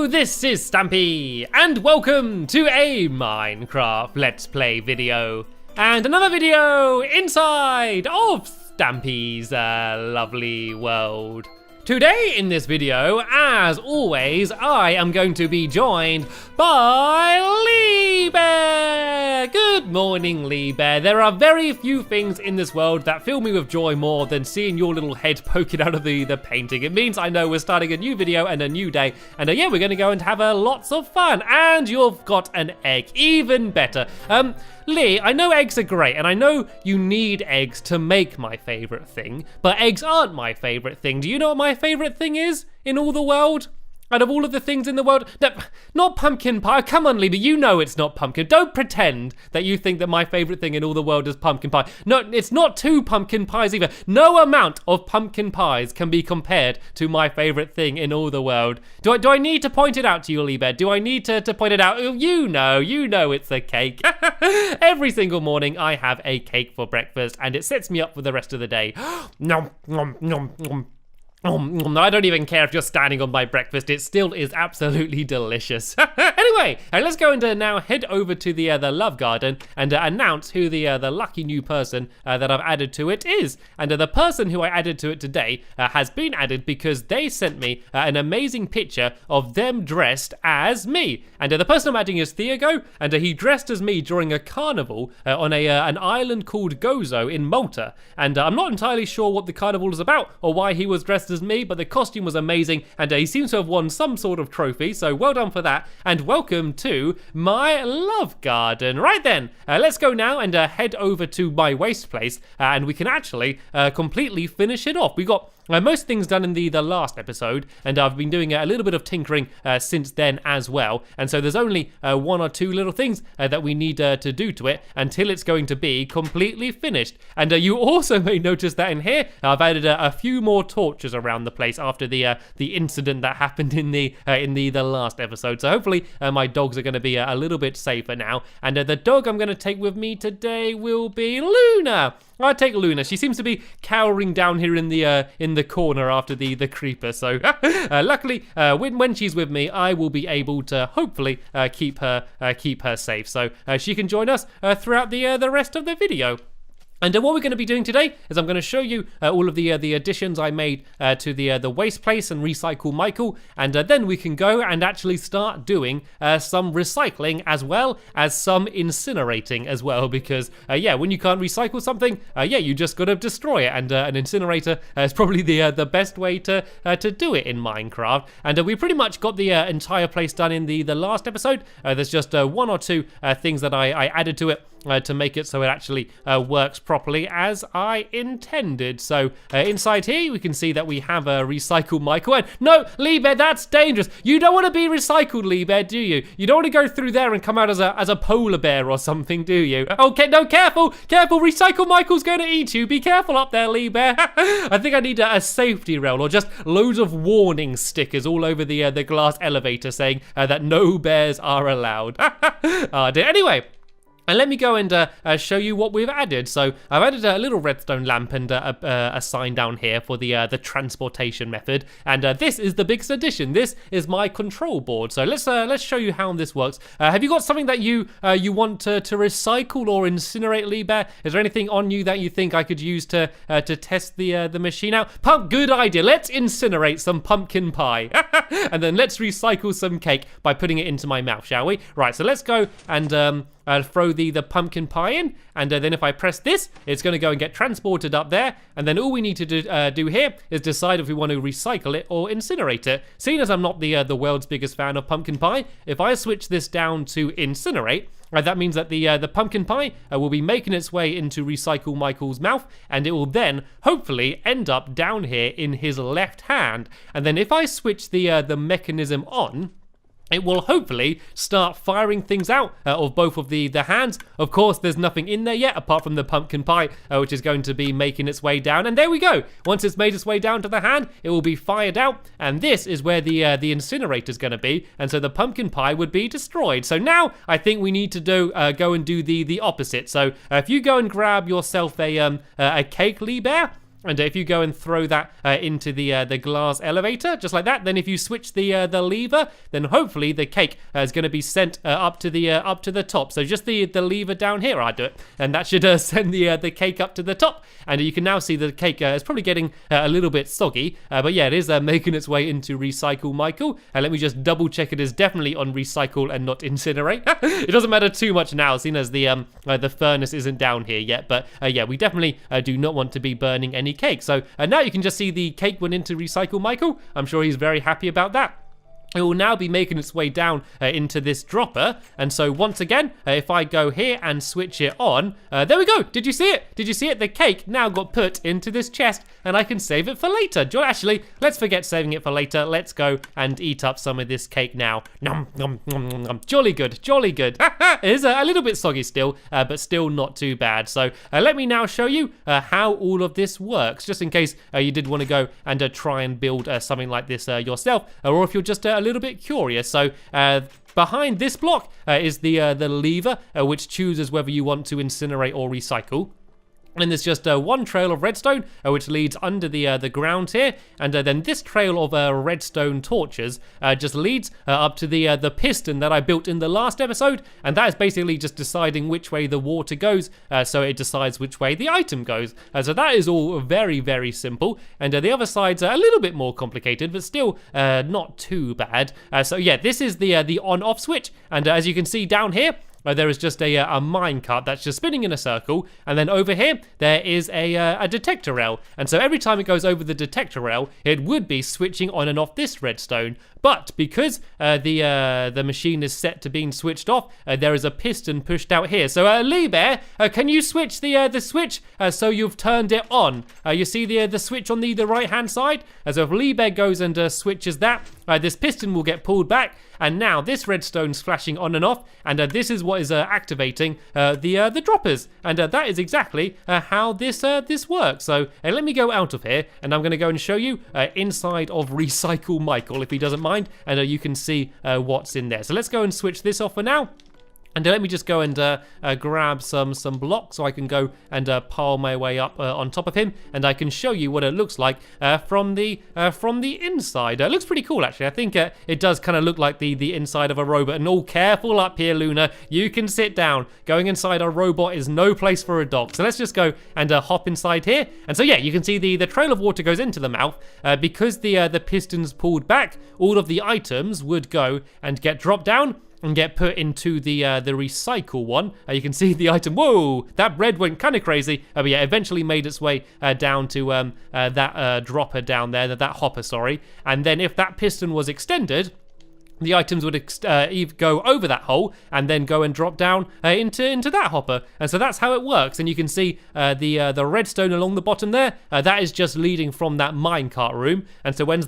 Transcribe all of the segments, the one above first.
This is Stampy, and welcome to a Minecraft Let's Play video, and another video inside of Stampy's lovely world. Today in this video, as always, I am going to be joined by Lee Bear. Good morning, Lee Bear. There are very few things in this world that fill me with joy more than seeing your little head poking out of the painting. It means I know we're starting a new video and a new day, and yeah, we're gonna go and have lots of fun. And you've got an egg, even better. Lee, I know eggs are great, and I know you need eggs to make my favorite thing, but eggs aren't my favorite thing. Do you know what my favorite thing is in all the world? Out of all of the things in the world, no, not pumpkin pie. Come on, Lee, but you know it's not pumpkin. Don't pretend that you think that my favorite thing in all the world is pumpkin pie. No, it's not two pumpkin pies either. No amount of pumpkin pies can be compared to my favorite thing in all the world. Do I need to point it out to you, Lee Bear? Do I need to point it out? You know it's a cake. Every single morning I have a cake for breakfast, and it sets me up for the rest of the day. Nom, nom, nom, nom. I don't even care if you're standing on my breakfast, it still is absolutely delicious. Anyway, let's go and now head over to the love garden and announce who the lucky new person that I've added to it is. And the person who I added to it today has been added because they sent me an amazing picture of them dressed as me. And the person I'm adding is Thiago, and he dressed as me during a carnival on an island called Gozo in Malta. And I'm not entirely sure what the carnival is about or why he was dressed as me, but the costume was amazing, and he seems to have won some sort of trophy, so well done for that, and welcome to my love garden. Right then, let's go now and head over to my waste place, and we can actually completely finish it off. We got most things done in the last episode, and I've been doing a little bit of tinkering since then as well, and so there's only one or two little things that we need to do to it until it's going to be completely finished. And you also may notice that in here I've added a few more torches around the place after the incident that happened in the last episode, so hopefully my dogs are going to be a little bit safer now. And the dog I'm going to take with me today will be Luna. I'll take Luna. She seems to be cowering down here in the corner after the creeper. So luckily, when she's with me, I will be able to hopefully keep her safe. So she can join us throughout the rest of the video. And what we're going to be doing today is I'm going to show you all of the additions I made to the waste place and recycle Michael, and then we can go and actually start doing some recycling as well as some incinerating as well, because yeah, when you can't recycle something, yeah, you just got to destroy it, and an incinerator is probably the best way to do it in Minecraft. And we pretty much got the entire place done in the last episode. There's just one or two things that I added to it to make it so it actually works properly as I intended. So inside here we can see that we have a recycled Michael. And no, Lee Bear, that's dangerous. You don't want to be recycled, Lee Bear, do you? You don't want to go through there and come out as a polar bear or something, do you? Okay, no, careful, recycle Michael's going to eat you. Be careful up there, Lee Bear. I think I need a safety rail or just loads of warning stickers all over the glass elevator saying that no bears are allowed. Oh dear. Anyway, and let me go and show you what we've added. So I've added a little redstone lamp and a sign down here for the transportation method. And this is the biggest addition. This is my control board. So let's show you how this works. Have you got something that you want to recycle or incinerate, Lee Bear? Is there anything on you that you think I could use to test the machine out? Good idea. Let's incinerate some pumpkin pie, and then let's recycle some cake by putting it into my mouth, shall we? Right. So let's go and throw the pumpkin pie in, and then if I press this, it's going to go and get transported up there, and then all we need to do here is decide if we want to recycle it or incinerate it. Seeing as I'm not the world's biggest fan of pumpkin pie, if I switch this down to incinerate, that means that the pumpkin pie will be making its way into Recycle Michael's mouth, and it will then hopefully end up down here in his left hand. And then if I switch the mechanism on, it will hopefully start firing things out of both of the hands. Of course, there's nothing in there yet apart from the pumpkin pie, which is going to be making its way down. And there we go. Once it's made its way down to the hand, it will be fired out. And this is where the incinerator is going to be. And so the pumpkin pie would be destroyed. So now I think we need to go and do the opposite. So if you go and grab yourself a cake, Lee Bear, And if you go and throw that into the glass elevator, just like that, then if you switch the lever, then hopefully the cake is going to be sent up to the top. So just the lever down here, I do it, and that should send the cake up to the top. And you can now see the cake is probably getting a little bit soggy, but yeah, it is making its way into Recycle Michael. Let me just double check it is definitely on Recycle and not Incinerate. It doesn't matter too much now, seeing as the furnace isn't down here yet. But yeah, we definitely do not want to be burning any cake. So now you can just see the cake went into Recycle Michael. I'm sure he's very happy about that. It will now be making its way down into this dropper. And so once again, if I go here and switch it on, there we go. Did you see it? Did you see it? The cake now got put into this chest and I can save it for later. Actually, let's forget saving it for later. Let's go and eat up some of this cake now. Nom, nom, nom, nom, nom. Jolly good, jolly good. It is a little bit soggy still, but still not too bad. So let me now show you how all of this works, just in case you did want to go and try and build something like this yourself, or if you're just a little bit curious. So behind this block is the lever which chooses whether you want to incinerate or recycle. And there's just one trail of redstone which leads under the ground here, and then this trail of redstone torches just leads up to the piston that I built in the last episode, and that is basically just deciding which way the water goes, so it decides which way the item goes. So that is all very, very simple, and the other side's a little bit more complicated, but still not too bad. So yeah, this is the on-off switch, and as you can see down here, there is just a minecart that's just spinning in a circle, and then over here there is a detector rail, and so every time it goes over the detector rail, it would be switching on and off this redstone. But because the machine is set to being switched off, there is a piston pushed out here. So Lee Bear, can you switch the switch so you've turned it on? You see the switch on the right hand side? So if Lee Bear goes and switches that, this piston will get pulled back, and now this redstone's flashing on and off, and this is what is activating the droppers, and that is exactly how this works. So let me go out of here, and I'm going to go and show you inside of Recycle Michael, if he doesn't mind, and you can see what's in there. So let's go and switch this off for now. And let me just go and grab some blocks so I can go and pile my way up on top of him, and I can show you what it looks like from the inside. It looks pretty cool, actually. I think it does kind of look like the inside of a robot. And all careful up here, Luna. You can sit down. Going inside a robot is no place for a dog. So let's just go and hop inside here. And so yeah, you can see the trail of water goes into the mouth. Because the piston's pulled back, all of the items would go and get dropped down and get put into the recycle one. You can see the item. Whoa, that bread went kind of crazy. But yeah, eventually made its way down to that dropper down there, that hopper, sorry. And then if that piston was extended, the items would go over that hole and then go and drop down into that hopper. And so that's how it works. And you can see the redstone along the bottom there. That is just leading from that minecart room. And so when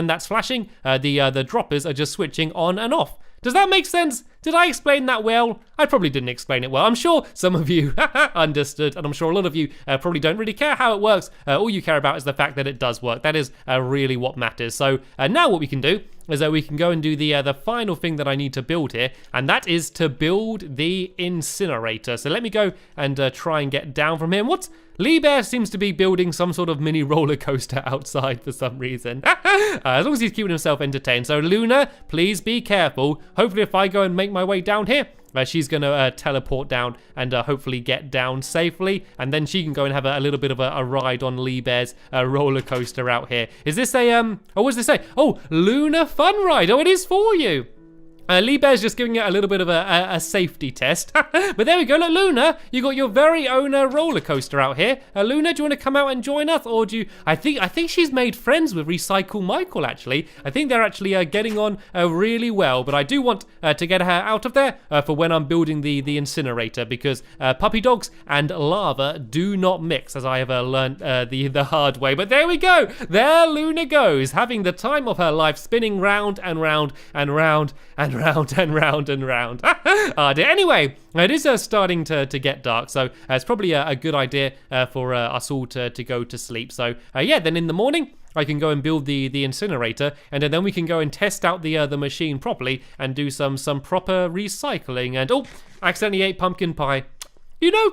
that's flashing, the droppers are just switching on and off. Does that make sense? Did I explain that well? I probably didn't explain it well. I'm sure some of you understood, and I'm sure a lot of you probably don't really care how it works. All you care about is the fact that it does work. That is really what matters. So now what we can do is that we can go and do the final thing that I need to build here, and that is to build the incinerator. So let me go and try and get down from here. And what's Lee Bear seems to be building some sort of mini roller coaster outside for some reason. As long as he's keeping himself entertained. So Luna, please be careful. Hopefully if I go and make my way down here, she's going to teleport down and hopefully get down safely. And then she can go and have a little bit of a ride on Lee Bear's roller coaster out here. Is this a, oh, what does this say? Oh, Luna Fun Ride. Oh, it is for you. Lee Bear's just giving it a little bit of a safety test. But there we go. Look, Luna, you got your very own roller coaster out here. Luna, do you want to come out and join us? Or do you... I think she's made friends with Recycle Michael, actually. I think they're actually getting on really well. But I do want to get her out of there for when I'm building the incinerator. Because puppy dogs and lava do not mix, as I have learned the hard way. But there we go. There Luna goes, having the time of her life, spinning round and round and round and round and round and round. Anyway, it is starting to get dark, so it's probably a good idea for us all to go to sleep. So yeah, then in the morning I can go and build the incinerator, and then we can go and test out the machine properly and do some proper recycling. And oh, I accidentally ate pumpkin pie. You know,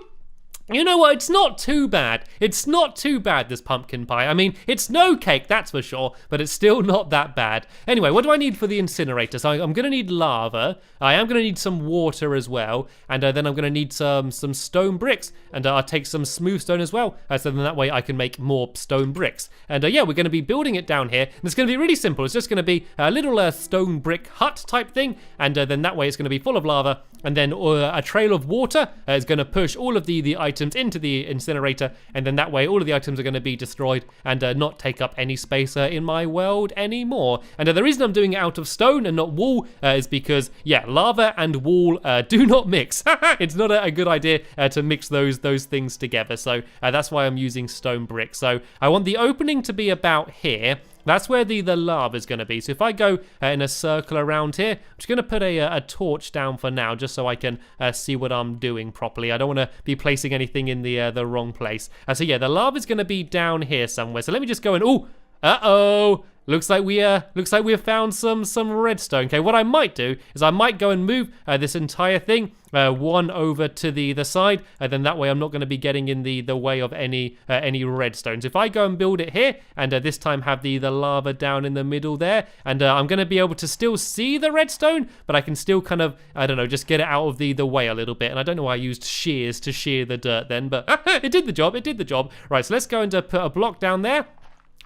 You know what? It's not too bad. It's not too bad, this pumpkin pie. I mean, it's no cake, that's for sure, but it's still not that bad. Anyway, what do I need for the incinerator? So I'm going to need lava. I am going to need some water as well. And then I'm going to need some stone bricks. And I'll take some smooth stone as well. So then that way I can make more stone bricks. And yeah, we're going to be building it down here. And it's going to be really simple. It's just going to be a little stone brick hut type thing. And then that way it's going to be full of lava. And then a trail of water is going to push all of the items into the incinerator, and then that way all of the items are going to be destroyed and not take up any space in my world anymore. And the reason I'm doing it out of stone and not wool is because, yeah, lava and wool do not mix. It's not a good idea to mix those things together, so that's why I'm using stone bricks. So I want the opening to be about here. That's where the lava is going to be. So if I go in a circle around here, I'm just going to put a torch down for now, just so I can see what I'm doing properly. I don't want to be placing anything in the wrong place. So yeah, the lava is going to be down here somewhere. So let me just go and uh-oh. Looks like we have found some redstone. Okay, what I might do is I might go and move this entire thing one over to the side, and then that way I'm not going to be getting in the way of any redstones. If I go and build it here, and this time have the lava down in the middle there, and I'm going to be able to still see the redstone, but I can still kind of, I don't know, just get it out of the way a little bit. And I don't know why I used shears to shear the dirt then, but it did the job. It did the job. Right, so let's go and put a block down there.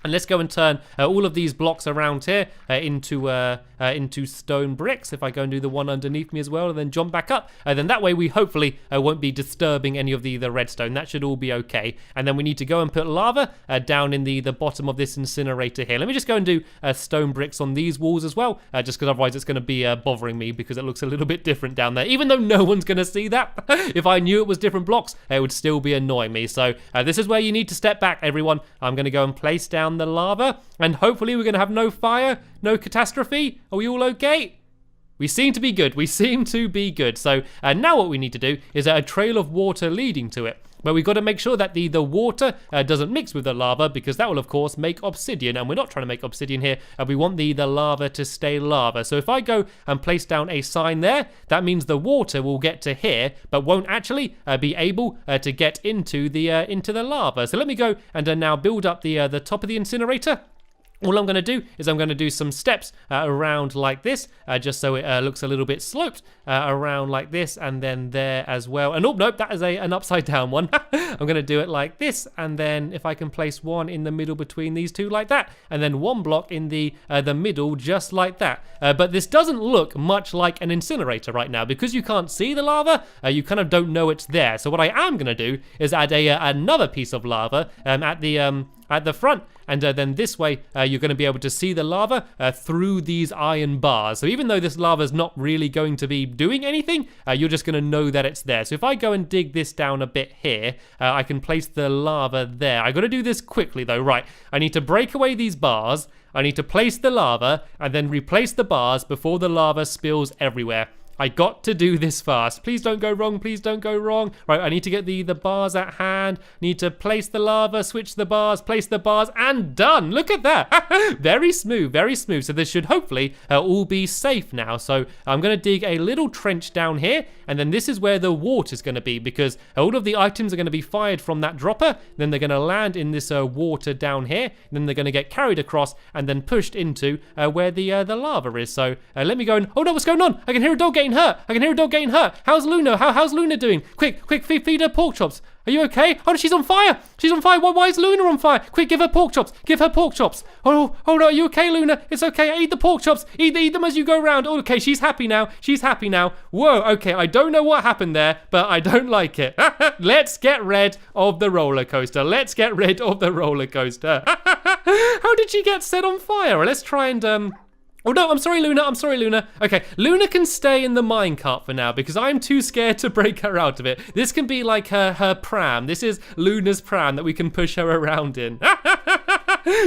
And let's go and turn all of these blocks around here into stone bricks. If I go and do the one underneath me as well, and then jump back up, then that way we hopefully won't be disturbing any of the redstone. That should all be okay. And then we need to go and put lava down in the bottom of this incinerator here. Let me just go and do stone bricks on these walls as well, just because otherwise it's going to be bothering me because it looks a little bit different down there. Even though no one's going to see that, if I knew it was different blocks, it would still be annoying me. So this is where you need to step back, everyone. I'm going to go and place down the lava, and hopefully we're going to have no fire, no catastrophe. Are we all okay? We seem to be good. We seem to be good. So now what we need to do is a trail of water leading to it. But we've got to make sure that the water doesn't mix with the lava, because that will of course make obsidian, and we're not trying to make obsidian here. We want the lava to stay lava. So if I go and place down a sign there, that means the water will get to here, but won't actually be able to get into the lava. So let me go and now build up the top of the incinerator. All I'm going to do is I'm going to do some steps around like this, just so it looks a little bit sloped around like this, and then there as well. And oh, nope, that is an upside down one. I'm going to do it like this, and then if I can place one in the middle between these two like that, and then one block in the middle just like that. But this doesn't look much like an incinerator right now, because you can't see the lava, you kind of don't know it's there. So what I am going to do is add another piece of lava at the front, and then this way you're going to be able to see the lava through these iron bars. So even though this lava is not really going to be doing anything, you're just going to know that it's there. So if I go and dig this down a bit here, I can place the lava there. I got to do this quickly though. Right, I need to break away these bars, I need to place the lava, and then replace the bars before the lava spills everywhere. I got to do this fast. Please don't go wrong. Please don't go wrong. Right, I need to get the bars at hand. Need to place the lava, switch the bars, place the bars, and done. Look at that. Very smooth, very smooth. So this should hopefully all be safe now. So I'm going to dig a little trench down here, and then this is where the water is going to be, because all of the items are going to be fired from that dropper. Then they're going to land in this water down here. Then they're going to get carried across and then pushed into where the lava is. So let me go and, oh no, what's going on? I can hear a dog getting hurt. I can hear a dog getting hurt. How's Luna? How's Luna doing? Quick, feed her pork chops. Are you okay? Oh, she's on fire. She's on fire. Why is Luna on fire? Quick, give her pork chops. Give her pork chops. Oh no, are you okay, Luna? It's okay. Eat the pork chops. Eat them as you go around. Oh, okay, she's happy now. She's happy now. Whoa, okay, I don't know what happened there, but I don't like it. Let's get rid of the roller coaster. Let's get rid of the roller coaster. How did she get set on fire? Let's try and oh no, I'm sorry, Luna. Okay, Luna can stay in the minecart for now because I'm too scared to break her out of it. This can be like her pram. This is Luna's pram that we can push her around in.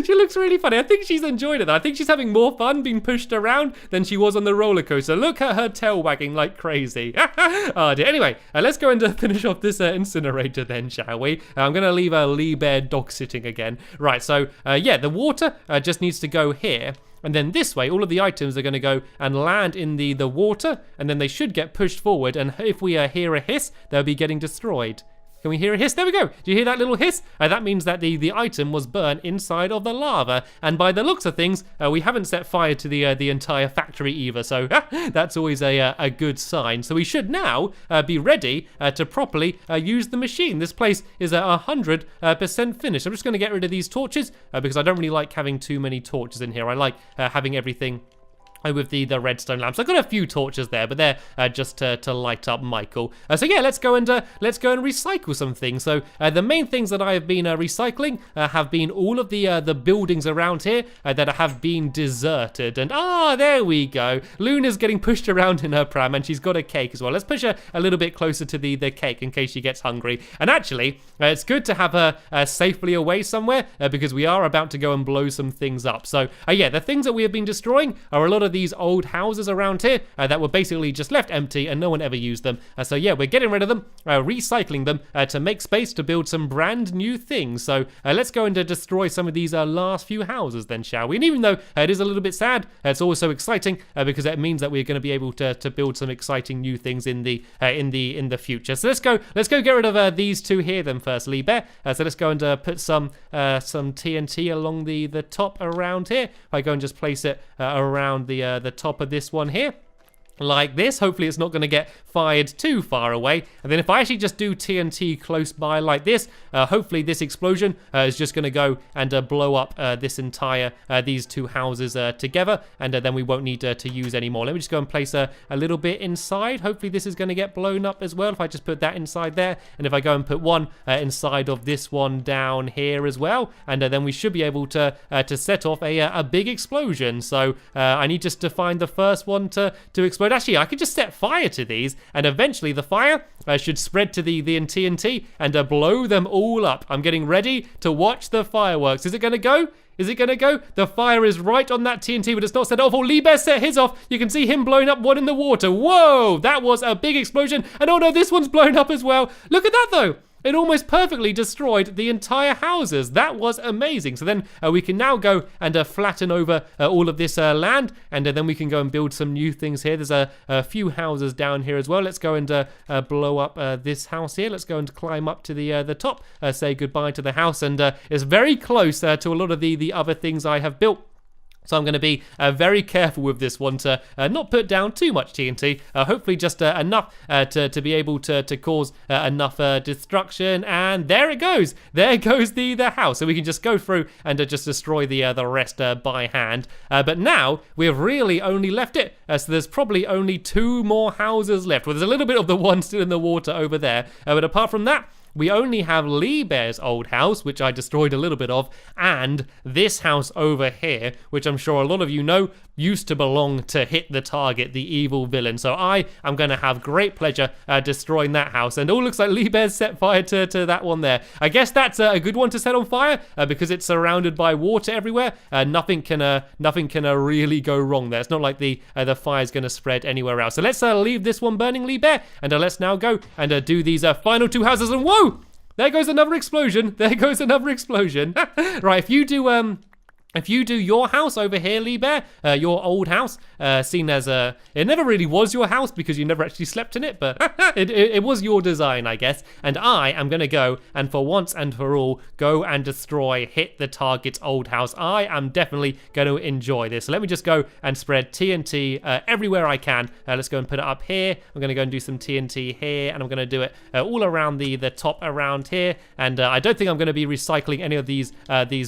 She looks really funny. I think she's enjoyed it. I think she's having more fun being pushed around than she was on the roller coaster. Look at her tail wagging like crazy. Oh dear. Anyway, let's go and finish off this incinerator then, shall we? I'm going to leave Lee Bear dog sitting again. Right, so yeah, the water just needs to go here. And then this way, all of the items are going to go and land in the water, and then they should get pushed forward, and if we hear a hiss, they'll be getting destroyed. Can we hear a hiss? There we go. Do you hear that little hiss? That means that the item was burnt inside of the lava. And by the looks of things, we haven't set fire to the entire factory either. So that's always a good sign. So we should now be ready to properly use the machine. This place is 100% finished. I'm just going to get rid of these torches because I don't really like having too many torches in here. I like having everything with the redstone lamps. I've got a few torches there, but they're just to light up Michael. So yeah, let's go and recycle some things. So the main things that I have been recycling have been all of the buildings around here that have been deserted. And there we go. Luna's getting pushed around in her pram, and she's got a cake as well. Let's push her a little bit closer to the cake in case she gets hungry. And actually, it's good to have her safely away somewhere because we are about to go and blow some things up. So yeah, the things that we have been destroying are a lot of these old houses around here that were basically just left empty and no one ever used them. So yeah, we're getting rid of them, recycling them to make space to build some brand new things. So let's go and destroy some of these last few houses then, shall we? And even though it is a little bit sad, it's also exciting because it means that we're going to be able to build some exciting new things in the future. So let's go get rid of these two here then first, Lee Bear. So let's go and put some TNT along the top around here. If I go and just place it around the top of this one here, like this. Hopefully it's not going to get fired too far away. And then if I actually just do TNT close by like this, hopefully this explosion is just going to go and blow up this entire these two houses together, and then we won't need to use anymore. Let me just go and place a little bit inside. Hopefully this is going to get blown up as well if I just put that inside there, and if I go and put one inside of this one down here as well, and then we should be able to set off a big explosion. So I need just to find the first one to explode. Actually, I could just set fire to these, and eventually the fire should spread to the TNT and blow them all up. I'm getting ready to watch the fireworks. Is it going to go? Is it going to go? The fire is right on that TNT, but it's not set off. Oh, Lee Bear set his off. You can see him blowing up one in the water. Whoa, that was a big explosion. And oh no, this one's blown up as well. Look at that though. It almost perfectly destroyed the entire houses. That was amazing. So then we can now go and flatten over all of this land, and then we can go and build some new things here. There's a few houses down here as well. Let's go and blow up this house here. Let's go and climb up to the top, say goodbye to the house, and it's very close to a lot of the other things I have built. So I'm going to be very careful with this one to not put down too much TNT. Hopefully just enough to be able to cause enough destruction. And there it goes. There goes the house. So we can just go through and just destroy the rest by hand. But now we've really only left it. So there's probably only 2 more houses left. Well, there's a little bit of the one still in the water over there. But apart from that, we only have Lee Bear's old house, which I destroyed a little bit of, and this house over here, which I'm sure a lot of you know used to belong to Hit the Target, the evil villain. So I am going to have great pleasure destroying that house. And looks like Lee Bear's set fire to that one there. I guess that's a good one to set on fire because it's surrounded by water everywhere. Nothing can really go wrong there. It's not like the fire's going to spread anywhere else. So let's leave this one burning, Lee Bear, and let's now go and do these final 2 houses. And whoa! There goes another explosion. There goes another explosion. Right, if you do your house over here, Lee Bear, your old house, seen as it never really was your house because you never actually slept in it, but it was your design, I guess. And I am going to go and for once and for all, go and destroy Hit the Target's old house. I am definitely going to enjoy this. So let me just go and spread TNT everywhere I can. Let's go and put it up here. I'm going to go and do some TNT here, and I'm going to do it all around the top around here. And I don't think I'm going to be recycling any of these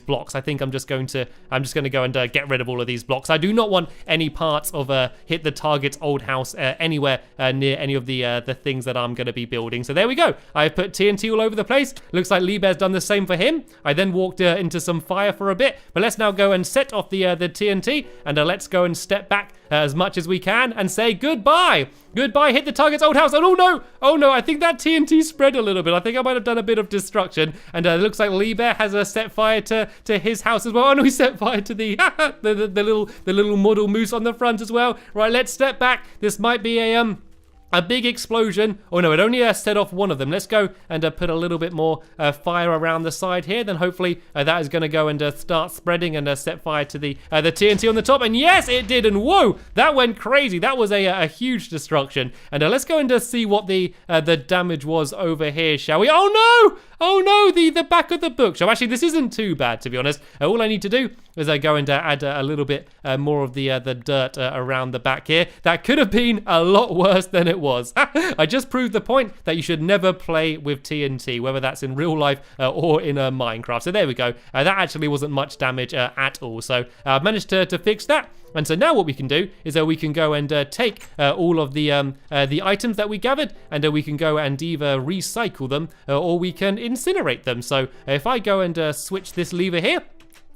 blocks. I think I'm just going to go and get rid of all of these blocks. I do not want any parts of Hit the Target's old house anywhere near any of the things that I'm going to be building. So there we go. I put TNT all over the place. Looks like Lee Bear's done the same for him. I then walked into some fire for a bit. But let's now go and set off the TNT, and let's go and step back as much as we can and say goodbye. Goodbye, Hit the Target's old house. Oh no, I think that TNT spread a little bit. I think I might have done a bit of destruction. And it looks like Lee Bear has set fire to his house as well. Oh no, he set fire to the little model moose on the front as well. Right, let's step back. This might be a a big explosion. Oh no, it only set off one of them. Let's go and put a little bit more fire around the side here. Then hopefully that is going to go and start spreading and set fire to the TNT on the top. And yes, it did. And whoa, that went crazy. That was a huge destruction. And let's go and see what the damage was over here, shall we? Oh no! Oh no, the back of the book. So actually, this isn't too bad, to be honest. All I need to do is go and add a little bit more of the dirt around the back here. That could have been a lot worse than it was. I just proved the point that you should never play with TNT, whether that's in real life or in Minecraft. So there we go. That actually wasn't much damage at all. So I've managed to fix that. And so now what we can do is we can go and take all of the items that we gathered, and we can go and either recycle them or we can incinerate them. So if I go and switch this lever here,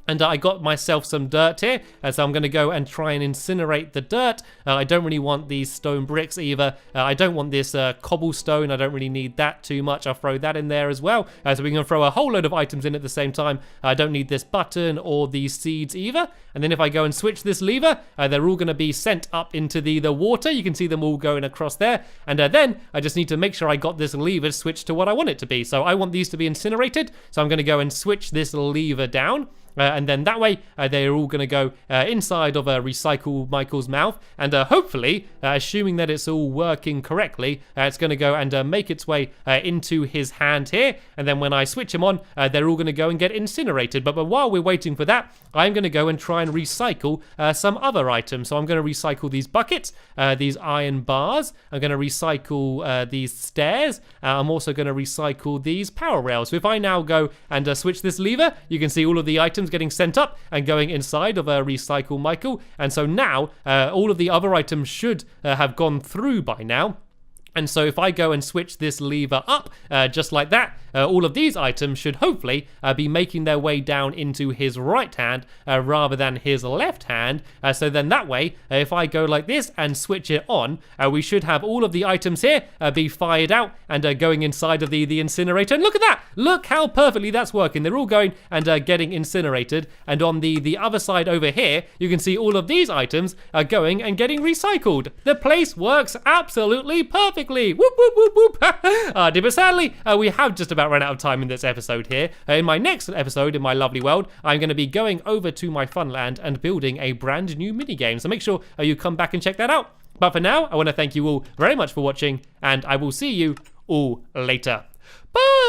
and I got myself some dirt here, so I'm going to go and try and incinerate the dirt. I don't really want these stone bricks either. I don't want this cobblestone. I don't really need that too much. I'll throw that in there as well. So we can throw a whole load of items in at the same time. I don't need this button or these seeds either. And then if I go and switch this lever, they're all going to be sent up into the water. You can see them all going across there. And then I just need to make sure I got this lever switched to what I want it to be. So I want these to be incinerated. So I'm going to go and switch this lever down. And then that way, they're all going to go inside of Recycle Michael's mouth. And hopefully, assuming that it's all working correctly, it's going to go and make its way into his hand here. And then when I switch him on, they're all going to go and get incinerated. But while we're waiting for that, I'm going to go and try and recycle some other items. So I'm going to recycle these buckets, these iron bars. I'm going to recycle these stairs. I'm also going to recycle these power rails. So if I now go and switch this lever, you can see all of the items getting sent up and going inside of Recycle Michael. And so now all of the other items should have gone through by now. And so if I go and switch this lever up, just like that, all of these items should hopefully be making their way down into his right hand rather than his left hand. So then that way, if I go like this and switch it on, we should have all of the items here be fired out and going inside of the incinerator. And look at that! Look how perfectly that's working. They're all going and getting incinerated. And on the other side over here, you can see all of these items are going and getting recycled. The place works absolutely perfectly. Whoop, whoop, whoop, whoop. But sadly, we have just about run out of time in this episode here. In my next episode, in my lovely world, I'm going to be going over to my fun land and building a brand new minigame. So make sure you come back and check that out. But for now, I want to thank you all very much for watching, and I will see you all later. Bye!